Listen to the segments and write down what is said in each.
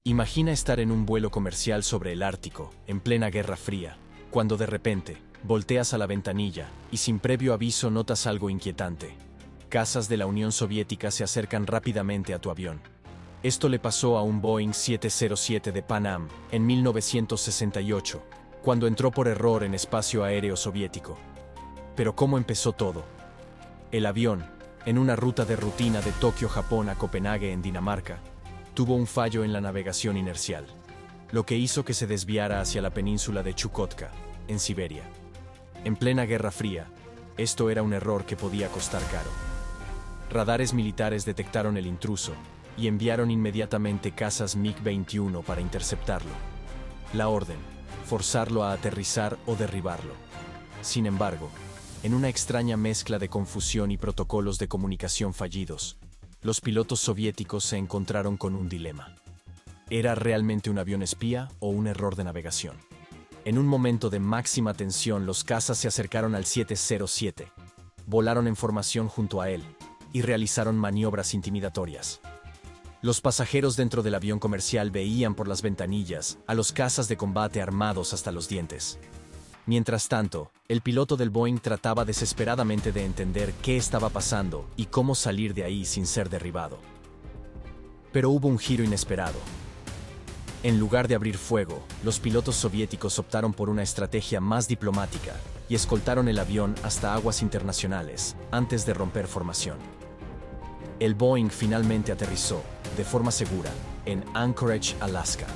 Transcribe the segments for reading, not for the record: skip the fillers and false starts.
Imagina estar en un vuelo comercial sobre el Ártico, en plena Guerra Fría, cuando de repente, volteas a la ventanilla y sin previo aviso notas algo inquietante. Cazas de la Unión Soviética se acercan rápidamente a tu avión. Esto le pasó a un Boeing 707 de Pan Am en 1968, cuando entró por error en espacio aéreo soviético. Pero ¿cómo empezó todo? El avión, en una ruta de rutina de Tokio, Japón a Copenhague en Dinamarca, tuvo un fallo en la navegación inercial, lo que hizo que se desviara hacia la península de Chukotka, en Siberia. En plena Guerra Fría, esto era un error que podía costar caro. Radares militares detectaron el intruso y enviaron inmediatamente cazas MiG-21 para interceptarlo. La orden: forzarlo a aterrizar o derribarlo. Sin embargo, en una extraña mezcla de confusión y protocolos de comunicación fallidos, los pilotos soviéticos se encontraron con un dilema. ¿Era realmente un avión espía o un error de navegación? En un momento de máxima tensión, los cazas se acercaron al 707, volaron en formación junto a él y realizaron maniobras intimidatorias. Los pasajeros dentro del avión comercial veían por las ventanillas a los cazas de combate armados hasta los dientes. Mientras tanto, el piloto del Boeing trataba desesperadamente de entender qué estaba pasando y cómo salir de ahí sin ser derribado. Pero hubo un giro inesperado. En lugar de abrir fuego, los pilotos soviéticos optaron por una estrategia más diplomática y escoltaron el avión hasta aguas internacionales antes de romper formación. El Boeing finalmente aterrizó, de forma segura, en Anchorage, Alaska.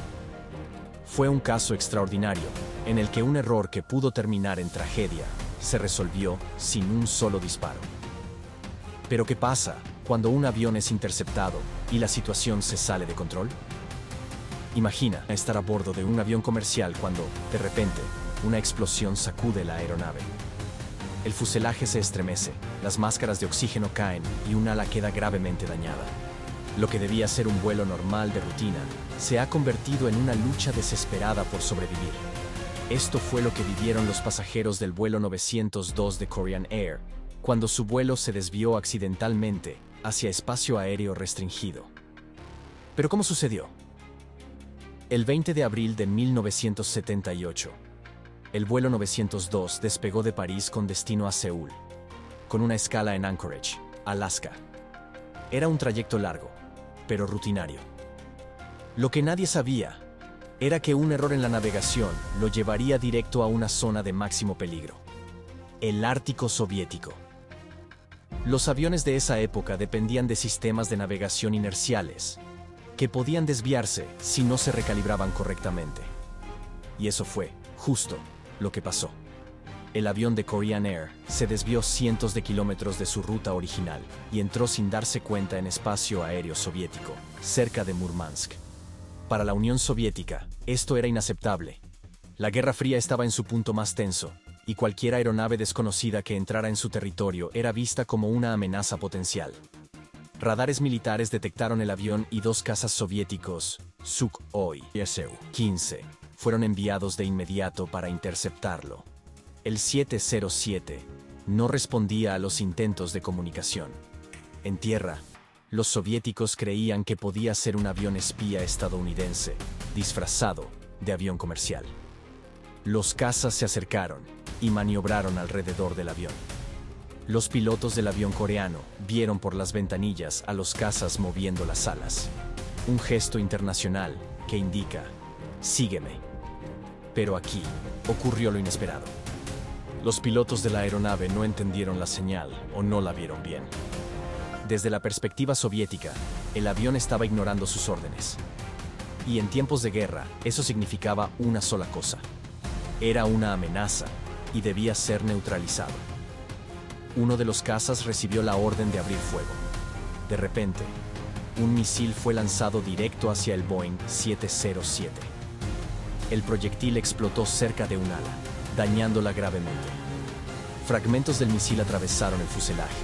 Fue un caso extraordinario, en el que un error que pudo terminar en tragedia se resolvió sin un solo disparo. Pero ¿qué pasa cuando un avión es interceptado y la situación se sale de control? Imagina estar a bordo de un avión comercial cuando, de repente, una explosión sacude la aeronave. El fuselaje se estremece, las máscaras de oxígeno caen y un ala queda gravemente dañada. Lo que debía ser un vuelo normal de rutina se ha convertido en una lucha desesperada por sobrevivir. Esto fue lo que vivieron los pasajeros del vuelo 902 de Korean Air, cuando su vuelo se desvió accidentalmente hacia espacio aéreo restringido. ¿Pero cómo sucedió? El 20 de abril de 1978, el vuelo 902 despegó de París con destino a Seúl, con una escala en Anchorage, Alaska. Era un trayecto largo, pero rutinario. Lo que nadie sabía era que un error en la navegación lo llevaría directo a una zona de máximo peligro: el Ártico soviético. Los aviones de esa época dependían de sistemas de navegación inerciales, que podían desviarse si no se recalibraban correctamente. Y eso fue, justo, lo que pasó. El avión de Korean Air se desvió cientos de kilómetros de su ruta original y entró sin darse cuenta en espacio aéreo soviético, cerca de Murmansk. Para la Unión Soviética, esto era inaceptable. La Guerra Fría estaba en su punto más tenso, y cualquier aeronave desconocida que entrara en su territorio era vista como una amenaza potencial. Radares militares detectaron el avión y dos cazas soviéticos, Sukhoi y Su-15, fueron enviados de inmediato para interceptarlo. El 707 no respondía a los intentos de comunicación. En tierra, los soviéticos creían que podía ser un avión espía estadounidense, disfrazado de avión comercial. Los cazas se acercaron y maniobraron alrededor del avión. Los pilotos del avión coreano vieron por las ventanillas a los cazas moviendo las alas. Un gesto internacional que indica: sígueme. Pero aquí ocurrió lo inesperado. Los pilotos de la aeronave no entendieron la señal o no la vieron bien. Desde la perspectiva soviética, el avión estaba ignorando sus órdenes. Y en tiempos de guerra, eso significaba una sola cosa: era una amenaza y debía ser neutralizado. Uno de los cazas recibió la orden de abrir fuego. De repente, un misil fue lanzado directo hacia el Boeing 707. El proyectil explotó cerca de un ala, dañándola gravemente. Fragmentos del misil atravesaron el fuselaje,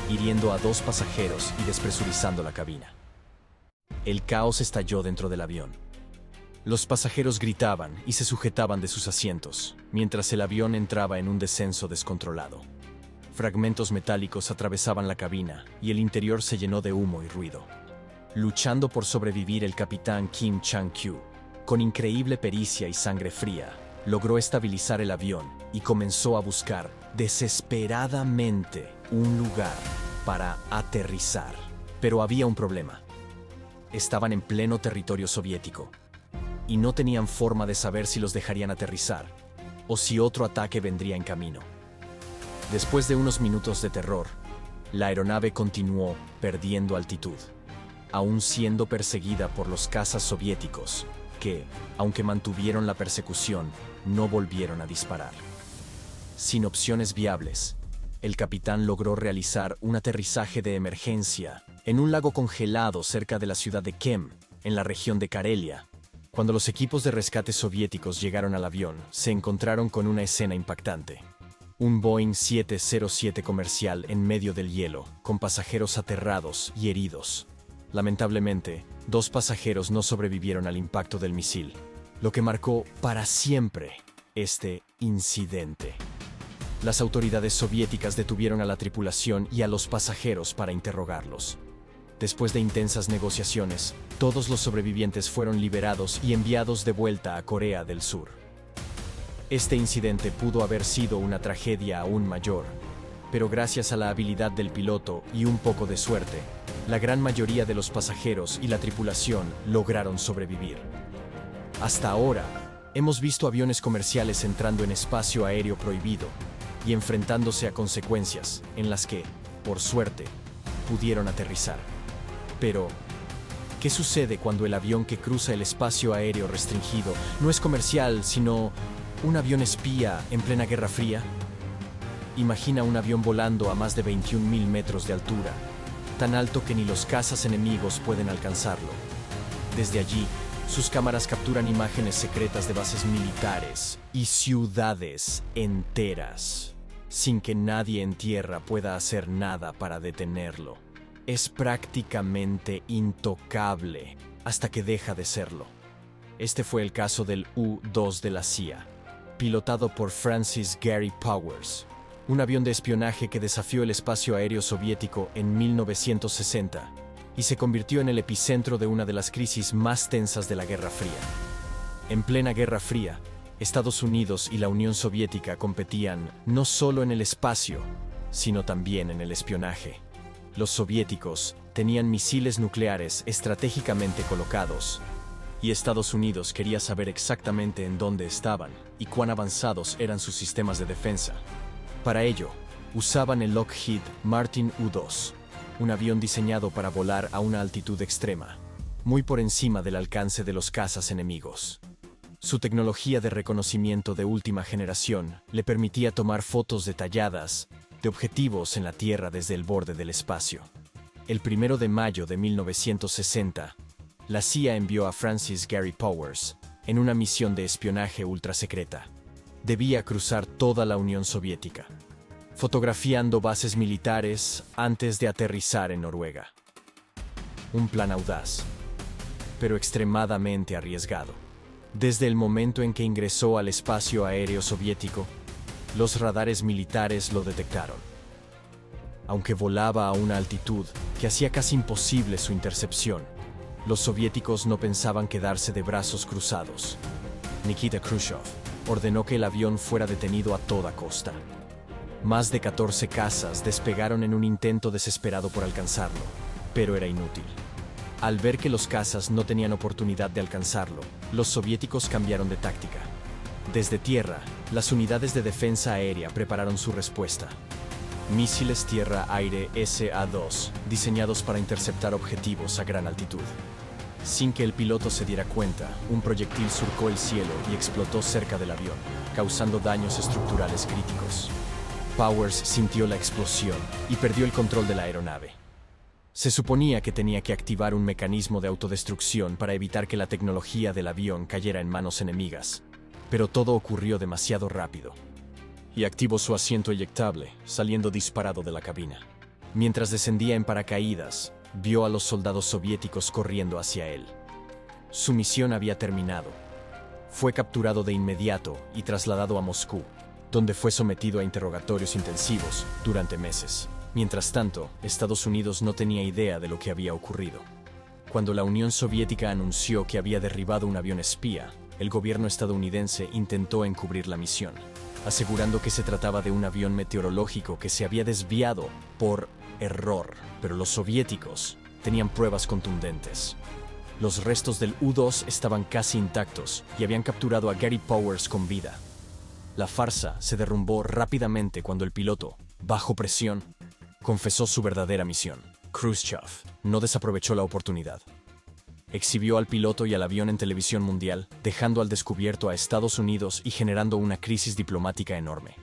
hiriendo a dos pasajeros y despresurizando la cabina. El caos estalló dentro del avión. Los pasajeros gritaban y se sujetaban de sus asientos, mientras el avión entraba en un descenso descontrolado. Fragmentos metálicos atravesaban la cabina y el interior se llenó de humo y ruido. Luchando por sobrevivir, el capitán Kim Chang-kyu, con increíble pericia y sangre fría, logró estabilizar el avión y comenzó a buscar desesperadamente un lugar para aterrizar. Pero había un problema. Estaban en pleno territorio soviético y no tenían forma de saber si los dejarían aterrizar o si otro ataque vendría en camino. Después de unos minutos de terror, la aeronave continuó perdiendo altitud, aún siendo perseguida por los cazas soviéticos que, aunque mantuvieron la persecución, no volvieron a disparar. Sin opciones viables, el capitán logró realizar un aterrizaje de emergencia en un lago congelado cerca de la ciudad de Kem, en la región de Karelia. Cuando los equipos de rescate soviéticos llegaron al avión, se encontraron con una escena impactante. Un Boeing 707 comercial en medio del hielo, con pasajeros aterrados y heridos. Lamentablemente, 2 pasajeros no sobrevivieron al impacto del misil, lo que marcó para siempre este incidente. Las autoridades soviéticas detuvieron a la tripulación y a los pasajeros para interrogarlos. Después de intensas negociaciones, todos los sobrevivientes fueron liberados y enviados de vuelta a Corea del Sur. Este incidente pudo haber sido una tragedia aún mayor, pero gracias a la habilidad del piloto y un poco de suerte, la gran mayoría de los pasajeros y la tripulación lograron sobrevivir. Hasta ahora, hemos visto aviones comerciales entrando en espacio aéreo prohibido y enfrentándose a consecuencias en las que, por suerte, pudieron aterrizar. Pero, ¿qué sucede cuando el avión que cruza el espacio aéreo restringido no es comercial, sino un avión espía en plena Guerra Fría? Imagina un avión volando a más de 21.000 metros de altura, tan alto que ni los cazas enemigos pueden alcanzarlo. Desde allí, sus cámaras capturan imágenes secretas de bases militares y ciudades enteras, sin que nadie en tierra pueda hacer nada para detenerlo. Es prácticamente intocable hasta que deja de serlo. Este fue el caso del U-2 de la CIA, pilotado por Francis Gary Powers, un avión de espionaje que desafió el espacio aéreo soviético en 1960 y se convirtió en el epicentro de una de las crisis más tensas de la Guerra Fría. En plena Guerra Fría, Estados Unidos y la Unión Soviética competían no solo en el espacio, sino también en el espionaje. Los soviéticos tenían misiles nucleares estratégicamente colocados, y Estados Unidos quería saber exactamente en dónde estaban y cuán avanzados eran sus sistemas de defensa. Para ello, usaban el Lockheed Martin U-2, un avión diseñado para volar a una altitud extrema, muy por encima del alcance de los cazas enemigos. Su tecnología de reconocimiento de última generación le permitía tomar fotos detalladas de objetivos en la Tierra desde el borde del espacio. El 1 de mayo de 1960, la CIA envió a Francis Gary Powers en una misión de espionaje ultrasecreta. Debía cruzar toda la Unión Soviética, fotografiando bases militares antes de aterrizar en Noruega. Un plan audaz, pero extremadamente arriesgado. Desde el momento en que ingresó al espacio aéreo soviético, los radares militares lo detectaron. Aunque volaba a una altitud que hacía casi imposible su intercepción, los soviéticos no pensaban quedarse de brazos cruzados. Nikita Khrushchev ordenó que el avión fuera detenido a toda costa. Más de 14 cazas despegaron en un intento desesperado por alcanzarlo, pero era inútil. Al ver que los cazas no tenían oportunidad de alcanzarlo, los soviéticos cambiaron de táctica. Desde tierra, las unidades de defensa aérea prepararon su respuesta. Misiles tierra-aire SA-2, diseñados para interceptar objetivos a gran altitud. Sin que el piloto se diera cuenta, un proyectil surcó el cielo y explotó cerca del avión, causando daños estructurales críticos. Powers sintió la explosión y perdió el control de la aeronave. Se suponía que tenía que activar un mecanismo de autodestrucción para evitar que la tecnología del avión cayera en manos enemigas, pero todo ocurrió demasiado rápido. Y activó su asiento eyectable, saliendo disparado de la cabina. Mientras descendía en paracaídas, vio a los soldados soviéticos corriendo hacia él. Su misión había terminado. Fue capturado de inmediato y trasladado a Moscú, donde fue sometido a interrogatorios intensivos durante meses. Mientras tanto, Estados Unidos no tenía idea de lo que había ocurrido. Cuando la Unión Soviética anunció que había derribado un avión espía, el gobierno estadounidense intentó encubrir la misión, asegurando que se trataba de un avión meteorológico que se había desviado por error, pero los soviéticos tenían pruebas contundentes. Los restos del U-2 estaban casi intactos y habían capturado a Gary Powers con vida. La farsa se derrumbó rápidamente cuando el piloto, bajo presión, confesó su verdadera misión. Khrushchev no desaprovechó la oportunidad. Exhibió al piloto y al avión en televisión mundial, dejando al descubierto a Estados Unidos y generando una crisis diplomática enorme.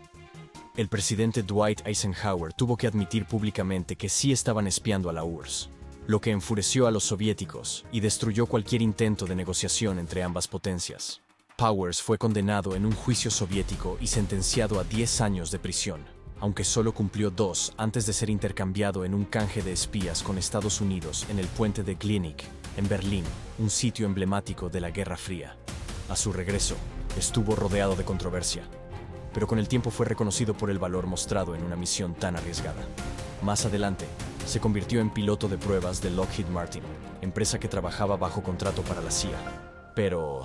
El presidente Dwight Eisenhower tuvo que admitir públicamente que sí estaban espiando a la URSS, lo que enfureció a los soviéticos y destruyó cualquier intento de negociación entre ambas potencias. Powers fue condenado en un juicio soviético y sentenciado a 10 años de prisión, aunque solo cumplió 2 antes de ser intercambiado en un canje de espías con Estados Unidos en el puente de Glienicke, en Berlín, un sitio emblemático de la Guerra Fría. A su regreso, estuvo rodeado de controversia, pero con el tiempo fue reconocido por el valor mostrado en una misión tan arriesgada. Más adelante, se convirtió en piloto de pruebas de Lockheed Martin, empresa que trabajaba bajo contrato para la CIA. Pero,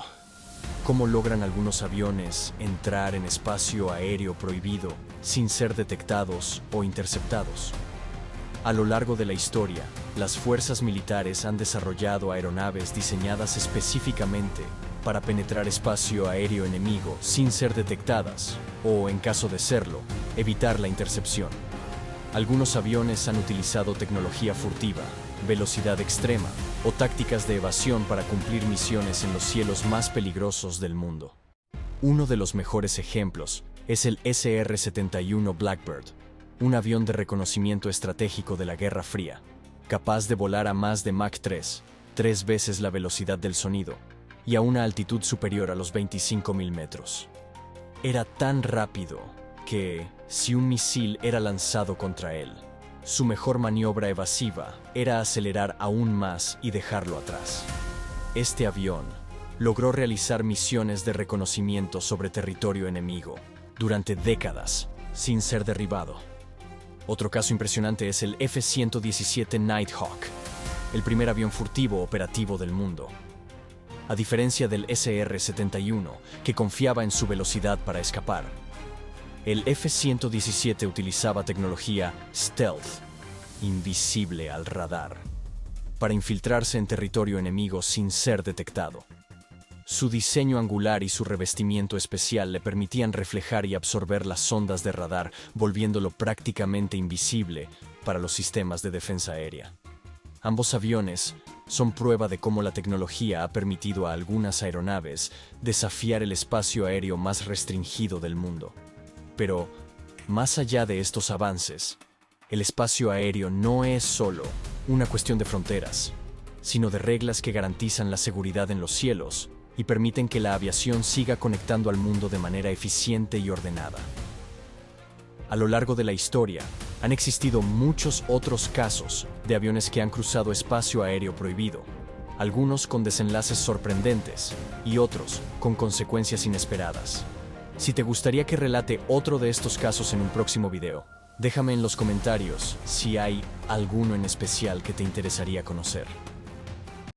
¿cómo logran algunos aviones entrar en espacio aéreo prohibido sin ser detectados o interceptados? A lo largo de la historia, las fuerzas militares han desarrollado aeronaves diseñadas específicamente para penetrar espacio aéreo enemigo sin ser detectadas, o, en caso de serlo, evitar la intercepción. Algunos aviones han utilizado tecnología furtiva, velocidad extrema o tácticas de evasión para cumplir misiones en los cielos más peligrosos del mundo. Uno de los mejores ejemplos es el SR-71 Blackbird, un avión de reconocimiento estratégico de la Guerra Fría, capaz de volar a más de Mach 3, 3 veces la velocidad del sonido, y a una altitud superior a los 25.000 metros. Era tan rápido que, si un misil era lanzado contra él, su mejor maniobra evasiva era acelerar aún más y dejarlo atrás. Este avión logró realizar misiones de reconocimiento sobre territorio enemigo durante décadas sin ser derribado. Otro caso impresionante es el F-117 Nighthawk, el primer avión furtivo operativo del mundo. A diferencia del SR-71, que confiaba en su velocidad para escapar, el F-117 utilizaba tecnología stealth, invisible al radar, para infiltrarse en territorio enemigo sin ser detectado. Su diseño angular y su revestimiento especial le permitían reflejar y absorber las ondas de radar, volviéndolo prácticamente invisible para los sistemas de defensa aérea. Ambos aviones son prueba de cómo la tecnología ha permitido a algunas aeronaves desafiar el espacio aéreo más restringido del mundo. Pero, más allá de estos avances, el espacio aéreo no es solo una cuestión de fronteras, sino de reglas que garantizan la seguridad en los cielos y permiten que la aviación siga conectando al mundo de manera eficiente y ordenada. A lo largo de la historia, han existido muchos otros casos de aviones que han cruzado espacio aéreo prohibido, algunos con desenlaces sorprendentes y otros con consecuencias inesperadas. Si te gustaría que relate otro de estos casos en un próximo video, déjame en los comentarios si hay alguno en especial que te interesaría conocer.